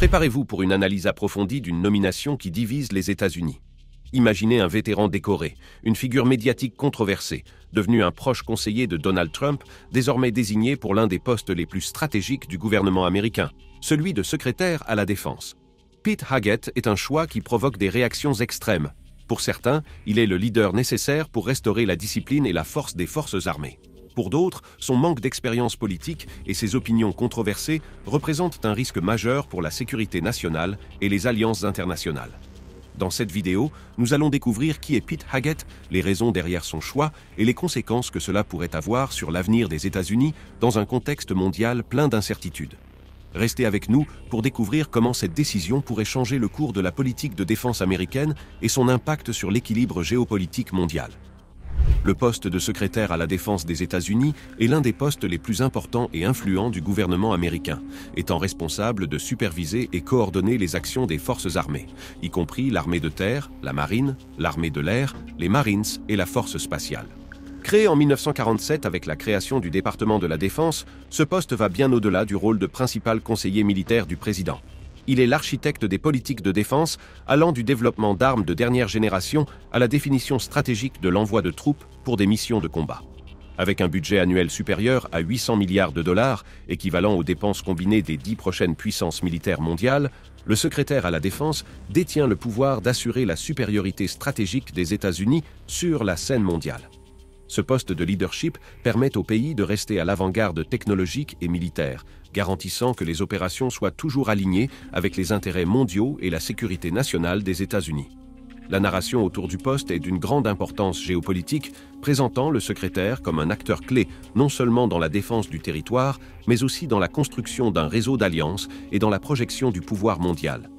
Préparez-vous pour une analyse approfondie d'une nomination qui divise les États-Unis. Imaginez un vétéran décoré, une figure médiatique controversée, devenu un proche conseiller de Donald Trump, désormais désigné pour l'un des postes les plus stratégiques du gouvernement américain, celui de secrétaire à la Défense. Pete Haggett est un choix qui provoque des réactions extrêmes. Pour certains, il est le leader nécessaire pour restaurer la discipline et la force des forces armées. Pour d'autres, son manque d'expérience politique et ses opinions controversées représentent un risque majeur pour la sécurité nationale et les alliances internationales. Dans cette vidéo, nous allons découvrir qui est Pete Haggett, les raisons derrière son choix et les conséquences que cela pourrait avoir sur l'avenir des États-Unis dans un contexte mondial plein d'incertitudes. Restez avec nous pour découvrir comment cette décision pourrait changer le cours de la politique de défense américaine et son impact sur l'équilibre géopolitique mondial. Le poste de secrétaire à la défense des États-Unis est l'un des postes les plus importants et influents du gouvernement américain, étant responsable de superviser et coordonner les actions des forces armées, y compris l'armée de terre, la marine, l'armée de l'air, les Marines et la force spatiale. Créé en 1947 avec la création du département de la Défense, ce poste va bien au-delà du rôle de principal conseiller militaire du président. Il est l'architecte des politiques de défense, allant du développement d'armes de dernière génération à la définition stratégique de l'envoi de troupes pour des missions de combat. Avec un budget annuel supérieur à 800 milliards de dollars, équivalent aux dépenses combinées des 10 prochaines puissances militaires mondiales, le secrétaire à la Défense détient le pouvoir d'assurer la supériorité stratégique des États-Unis sur la scène mondiale. Ce poste de leadership permet au pays de rester à l'avant-garde technologique et militaire, garantissant que les opérations soient toujours alignées avec les intérêts mondiaux et la sécurité nationale des États-Unis. La narration autour du poste est d'une grande importance géopolitique, présentant le secrétaire comme un acteur clé non seulement dans la défense du territoire, mais aussi dans la construction d'un réseau d'alliances et dans la projection du pouvoir mondial.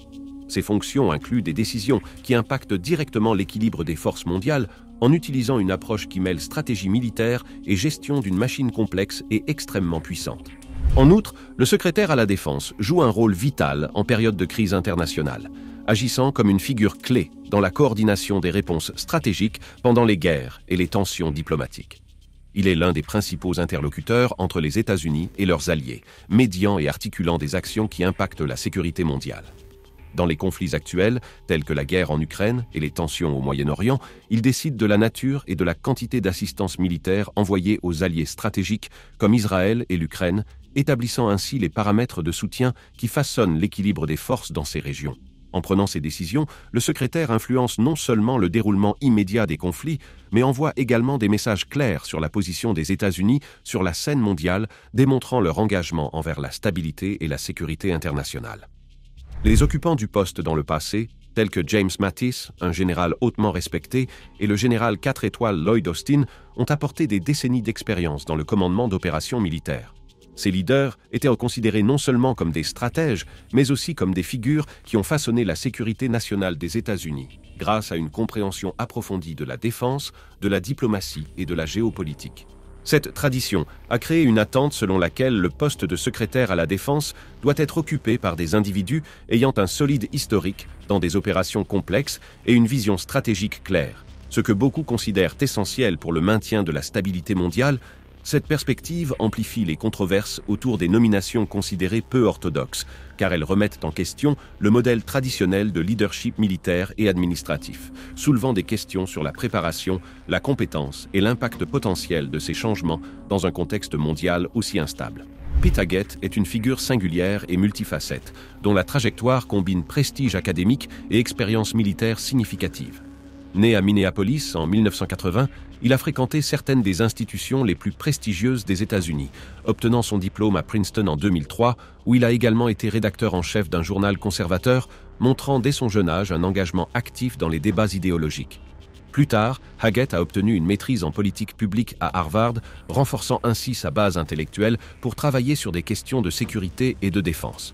Ces fonctions incluent des décisions qui impactent directement l'équilibre des forces mondiales en utilisant une approche qui mêle stratégie militaire et gestion d'une machine complexe et extrêmement puissante. En outre, le secrétaire à la Défense joue un rôle vital en période de crise internationale, agissant comme une figure clé dans la coordination des réponses stratégiques pendant les guerres et les tensions diplomatiques. Il est l'un des principaux interlocuteurs entre les États-Unis et leurs alliés, médiant et articulant des actions qui impactent la sécurité mondiale. Dans les conflits actuels, tels que la guerre en Ukraine et les tensions au Moyen-Orient, il décide de la nature et de la quantité d'assistance militaire envoyée aux alliés stratégiques comme Israël et l'Ukraine, établissant ainsi les paramètres de soutien qui façonnent l'équilibre des forces dans ces régions. En prenant ces décisions, le secrétaire influence non seulement le déroulement immédiat des conflits, mais envoie également des messages clairs sur la position des États-Unis sur la scène mondiale, démontrant leur engagement envers la stabilité et la sécurité internationale. Les occupants du poste dans le passé, tels que James Mattis, un général hautement respecté, et le général 4 étoiles Lloyd Austin, ont apporté des décennies d'expérience dans le commandement d'opérations militaires. Ces leaders étaient considérés non seulement comme des stratèges, mais aussi comme des figures qui ont façonné la sécurité nationale des États-Unis, grâce à une compréhension approfondie de la défense, de la diplomatie et de la géopolitique. Cette tradition a créé une attente selon laquelle le poste de secrétaire à la Défense doit être occupé par des individus ayant un solide historique dans des opérations complexes et une vision stratégique claire, ce que beaucoup considèrent essentiel pour le maintien de la stabilité mondiale. Cette perspective amplifie les controverses autour des nominations considérées peu orthodoxes, car elles remettent en question le modèle traditionnel de leadership militaire et administratif, soulevant des questions sur la préparation, la compétence et l'impact potentiel de ces changements dans un contexte mondial aussi instable. Pete Haggett est une figure singulière et multifacette, dont la trajectoire combine prestige académique et expérience militaire significative. Né à Minneapolis en 1980, il a fréquenté certaines des institutions les plus prestigieuses des États-Unis, obtenant son diplôme à Princeton en 2003, où il a également été rédacteur en chef d'un journal conservateur, montrant dès son jeune âge un engagement actif dans les débats idéologiques. Plus tard, Haggett a obtenu une maîtrise en politique publique à Harvard, renforçant ainsi sa base intellectuelle pour travailler sur des questions de sécurité et de défense.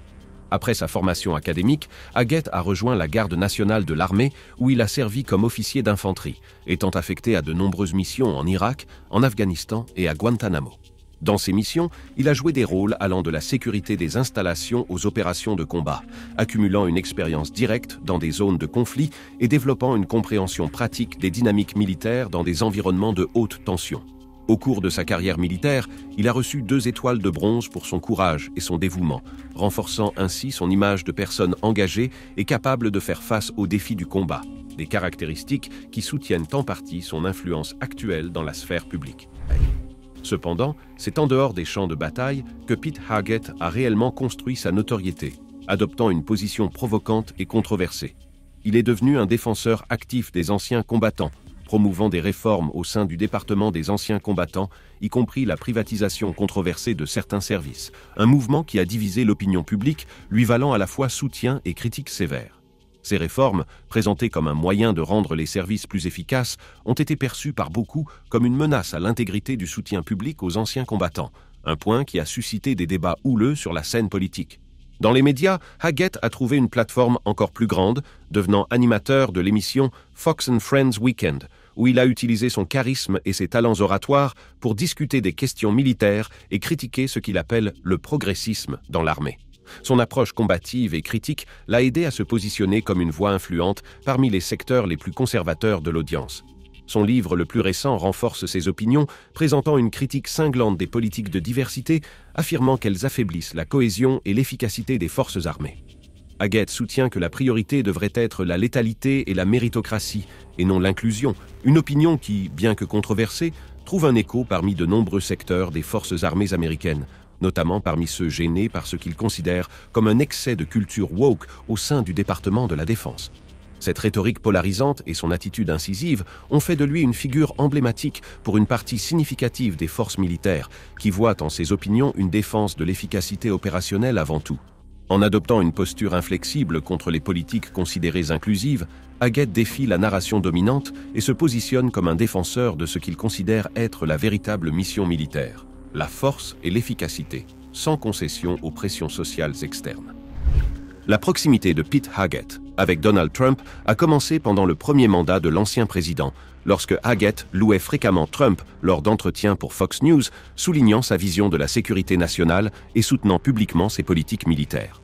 Après sa formation académique, Haggett a rejoint la Garde nationale de l'armée où il a servi comme officier d'infanterie, étant affecté à de nombreuses missions en Irak, en Afghanistan et à Guantanamo. Dans ces missions, il a joué des rôles allant de la sécurité des installations aux opérations de combat, accumulant une expérience directe dans des zones de conflit et développant une compréhension pratique des dynamiques militaires dans des environnements de haute tension. Au cours de sa carrière militaire, il a reçu 2 étoiles de bronze pour son courage et son dévouement, renforçant ainsi son image de personne engagée et capable de faire face aux défis du combat, des caractéristiques qui soutiennent en partie son influence actuelle dans la sphère publique. Cependant, c'est en dehors des champs de bataille que Pete Haggett a réellement construit sa notoriété, adoptant une position provocante et controversée. Il est devenu un défenseur actif des anciens combattants, promouvant des réformes au sein du département des anciens combattants, y compris la privatisation controversée de certains services, un mouvement qui a divisé l'opinion publique, lui valant à la fois soutien et critiques sévères. Ces réformes, présentées comme un moyen de rendre les services plus efficaces, ont été perçues par beaucoup comme une menace à l'intégrité du soutien public aux anciens combattants, un point qui a suscité des débats houleux sur la scène politique. Dans les médias, Haggett a trouvé une plateforme encore plus grande, devenant animateur de l'émission Fox and Friends Weekend, où il a utilisé son charisme et ses talents oratoires pour discuter des questions militaires et critiquer ce qu'il appelle le progressisme dans l'armée. Son approche combative et critique l'a aidé à se positionner comme une voix influente parmi les secteurs les plus conservateurs de l'audience. Son livre le plus récent renforce ses opinions, présentant une critique cinglante des politiques de diversité, affirmant qu'elles affaiblissent la cohésion et l'efficacité des forces armées. Haggett soutient que la priorité devrait être la létalité et la méritocratie, et non l'inclusion, une opinion qui, bien que controversée, trouve un écho parmi de nombreux secteurs des forces armées américaines, notamment parmi ceux gênés par ce qu'ils considèrent comme un excès de culture woke au sein du département de la Défense. Cette rhétorique polarisante et son attitude incisive ont fait de lui une figure emblématique pour une partie significative des forces militaires, qui voient en ses opinions une défense de l'efficacité opérationnelle avant tout. En adoptant une posture inflexible contre les politiques considérées inclusives, Haggett défie la narration dominante et se positionne comme un défenseur de ce qu'il considère être la véritable mission militaire, la force et l'efficacité, sans concession aux pressions sociales externes. La proximité de Pete Haggett avec Donald Trump a commencé pendant le premier mandat de l'ancien président, lorsque Haggett louait fréquemment Trump lors d'entretiens pour Fox News, soulignant sa vision de la sécurité nationale et soutenant publiquement ses politiques militaires.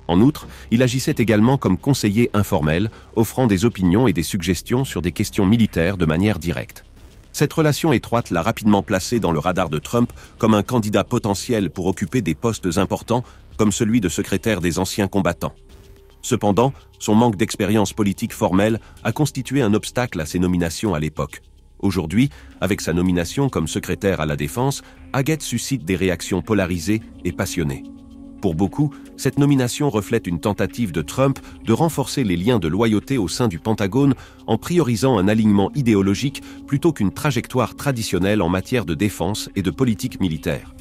En outre, il agissait également comme conseiller informel, offrant des opinions et des suggestions sur des questions militaires de manière directe. Cette relation étroite l'a rapidement placé dans le radar de Trump comme un candidat potentiel pour occuper des postes importants comme celui de secrétaire des anciens combattants. Cependant, son manque d'expérience politique formelle a constitué un obstacle à ses nominations à l'époque. Aujourd'hui, avec sa nomination comme secrétaire à la Défense, Haggett suscite des réactions polarisées et passionnées. Pour beaucoup, cette nomination reflète une tentative de Trump de renforcer les liens de loyauté au sein du Pentagone en priorisant un alignement idéologique plutôt qu'une trajectoire traditionnelle en matière de défense et de politique militaire.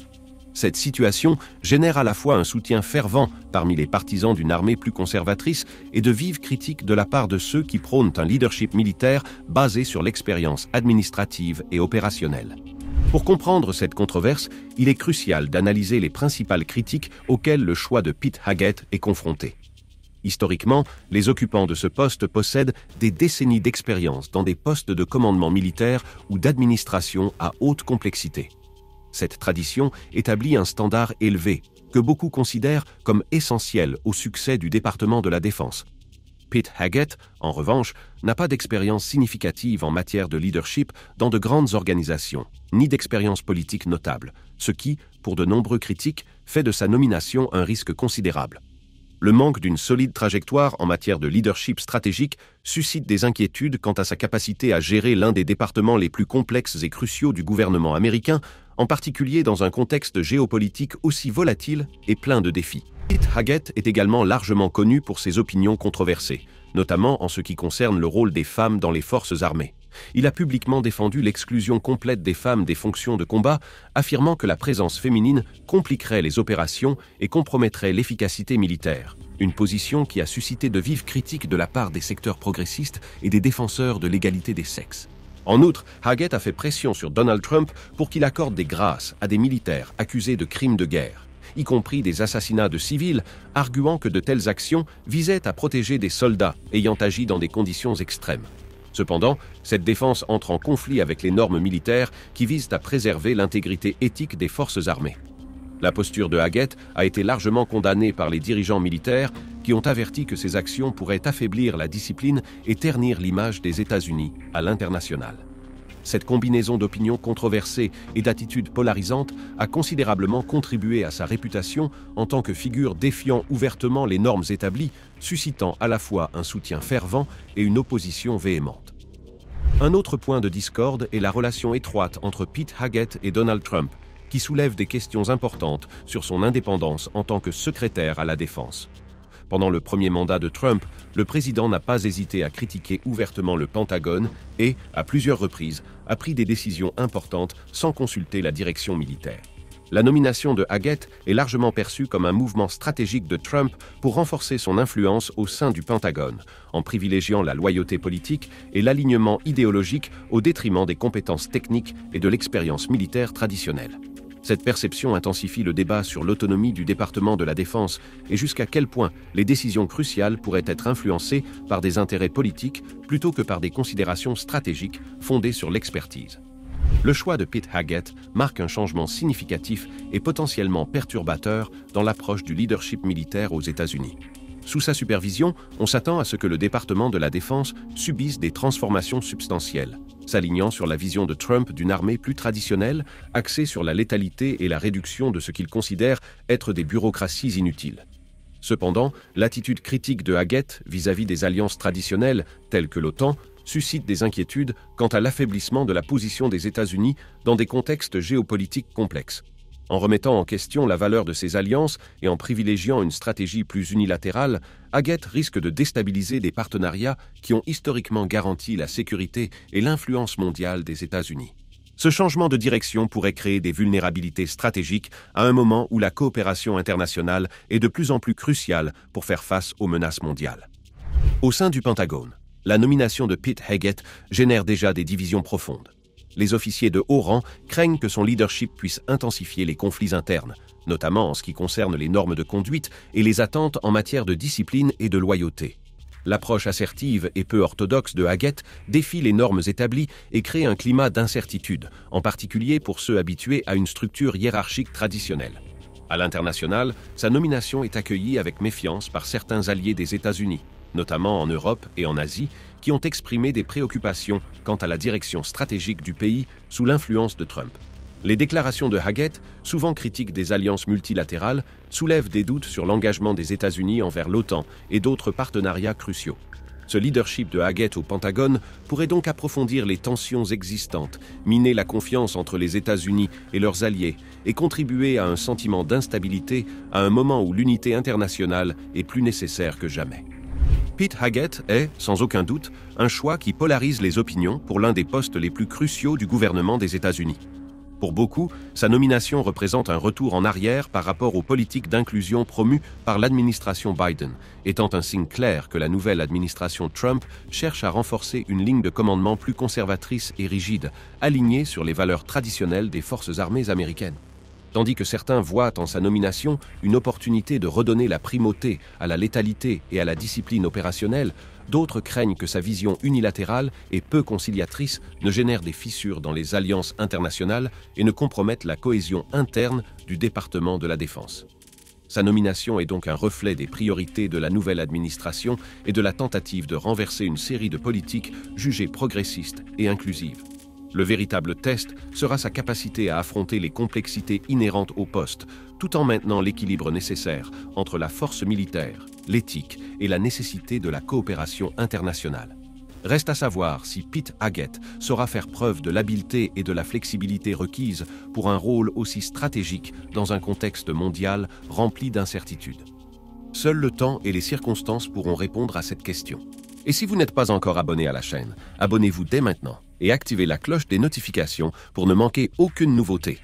Cette situation génère à la fois un soutien fervent parmi les partisans d'une armée plus conservatrice et de vives critiques de la part de ceux qui prônent un leadership militaire basé sur l'expérience administrative et opérationnelle. Pour comprendre cette controverse, il est crucial d'analyser les principales critiques auxquelles le choix de Pete Haggett est confronté. Historiquement, les occupants de ce poste possèdent des décennies d'expérience dans des postes de commandement militaire ou d'administration à haute complexité. Cette tradition établit un standard élevé, que beaucoup considèrent comme essentiel au succès du département de la Défense. Pete Haggett, en revanche, n'a pas d'expérience significative en matière de leadership dans de grandes organisations, ni d'expérience politique notable, ce qui, pour de nombreux critiques, fait de sa nomination un risque considérable. Le manque d'une solide trajectoire en matière de leadership stratégique suscite des inquiétudes quant à sa capacité à gérer l'un des départements les plus complexes et cruciaux du gouvernement américain, en particulier dans un contexte géopolitique aussi volatile et plein de défis. Pete Haggett est également largement connu pour ses opinions controversées, notamment en ce qui concerne le rôle des femmes dans les forces armées. Il a publiquement défendu l'exclusion complète des femmes des fonctions de combat, affirmant que la présence féminine compliquerait les opérations et compromettrait l'efficacité militaire, une position qui a suscité de vives critiques de la part des secteurs progressistes et des défenseurs de l'égalité des sexes. En outre, Haggett a fait pression sur Donald Trump pour qu'il accorde des grâces à des militaires accusés de crimes de guerre, y compris des assassinats de civils, arguant que de telles actions visaient à protéger des soldats ayant agi dans des conditions extrêmes. Cependant, cette défense entre en conflit avec les normes militaires qui visent à préserver l'intégrité éthique des forces armées. La posture de Haggett a été largement condamnée par les dirigeants militaires qui ont averti que ces actions pourraient affaiblir la discipline et ternir l'image des États-Unis à l'international. Cette combinaison d'opinions controversées et d'attitudes polarisantes a considérablement contribué à sa réputation en tant que figure défiant ouvertement les normes établies, suscitant à la fois un soutien fervent et une opposition véhémente. Un autre point de discorde est la relation étroite entre Pete Haggett et Donald Trump, qui soulève des questions importantes sur son indépendance en tant que secrétaire à la Défense. Pendant le premier mandat de Trump, le président n'a pas hésité à critiquer ouvertement le Pentagone et, à plusieurs reprises, a pris des décisions importantes sans consulter la direction militaire. La nomination de Haggett est largement perçue comme un mouvement stratégique de Trump pour renforcer son influence au sein du Pentagone, en privilégiant la loyauté politique et l'alignement idéologique au détriment des compétences techniques et de l'expérience militaire traditionnelle. Cette perception intensifie le débat sur l'autonomie du département de la Défense et jusqu'à quel point les décisions cruciales pourraient être influencées par des intérêts politiques plutôt que par des considérations stratégiques fondées sur l'expertise. Le choix de Pete Haggett marque un changement significatif et potentiellement perturbateur dans l'approche du leadership militaire aux États-Unis. Sous sa supervision, on s'attend à ce que le département de la Défense subisse des transformations substantielles, s'alignant sur la vision de Trump d'une armée plus traditionnelle, axée sur la létalité et la réduction de ce qu'il considère être des bureaucraties inutiles. Cependant, l'attitude critique de Haggett vis-à-vis des alliances traditionnelles, telles que l'OTAN, suscite des inquiétudes quant à l'affaiblissement de la position des États-Unis dans des contextes géopolitiques complexes. En remettant en question la valeur de ces alliances et en privilégiant une stratégie plus unilatérale, Haggett risque de déstabiliser des partenariats qui ont historiquement garanti la sécurité et l'influence mondiale des États-Unis. Ce changement de direction pourrait créer des vulnérabilités stratégiques à un moment où la coopération internationale est de plus en plus cruciale pour faire face aux menaces mondiales. Au sein du Pentagone, la nomination de Pete Haggett génère déjà des divisions profondes. Les officiers de haut rang craignent que son leadership puisse intensifier les conflits internes, notamment en ce qui concerne les normes de conduite et les attentes en matière de discipline et de loyauté. L'approche assertive et peu orthodoxe de Haggett défie les normes établies et crée un climat d'incertitude, en particulier pour ceux habitués à une structure hiérarchique traditionnelle. À l'international, sa nomination est accueillie avec méfiance par certains alliés des États-Unis, notamment en Europe et en Asie, qui ont exprimé des préoccupations quant à la direction stratégique du pays sous l'influence de Trump. Les déclarations de Haggett, souvent critiques des alliances multilatérales, soulèvent des doutes sur l'engagement des États-Unis envers l'OTAN et d'autres partenariats cruciaux. Ce leadership de Haggett au Pentagone pourrait donc approfondir les tensions existantes, miner la confiance entre les États-Unis et leurs alliés et contribuer à un sentiment d'instabilité à un moment où l'unité internationale est plus nécessaire que jamais. Pete Haggett est, sans aucun doute, un choix qui polarise les opinions pour l'un des postes les plus cruciaux du gouvernement des États-Unis. Pour beaucoup, sa nomination représente un retour en arrière par rapport aux politiques d'inclusion promues par l'administration Biden, étant un signe clair que la nouvelle administration Trump cherche à renforcer une ligne de commandement plus conservatrice et rigide, alignée sur les valeurs traditionnelles des forces armées américaines. Tandis que certains voient en sa nomination une opportunité de redonner la primauté à la létalité et à la discipline opérationnelle, d'autres craignent que sa vision unilatérale et peu conciliatrice ne génère des fissures dans les alliances internationales et ne compromette la cohésion interne du département de la Défense. Sa nomination est donc un reflet des priorités de la nouvelle administration et de la tentative de renverser une série de politiques jugées progressistes et inclusives. Le véritable test sera sa capacité à affronter les complexités inhérentes au poste, tout en maintenant l'équilibre nécessaire entre la force militaire, l'éthique et la nécessité de la coopération internationale. Reste à savoir si Pete Haggett saura faire preuve de l'habileté et de la flexibilité requises pour un rôle aussi stratégique dans un contexte mondial rempli d'incertitudes. Seul le temps et les circonstances pourront répondre à cette question. Et si vous n'êtes pas encore abonné à la chaîne, abonnez-vous dès maintenant et activez la cloche des notifications pour ne manquer aucune nouveauté.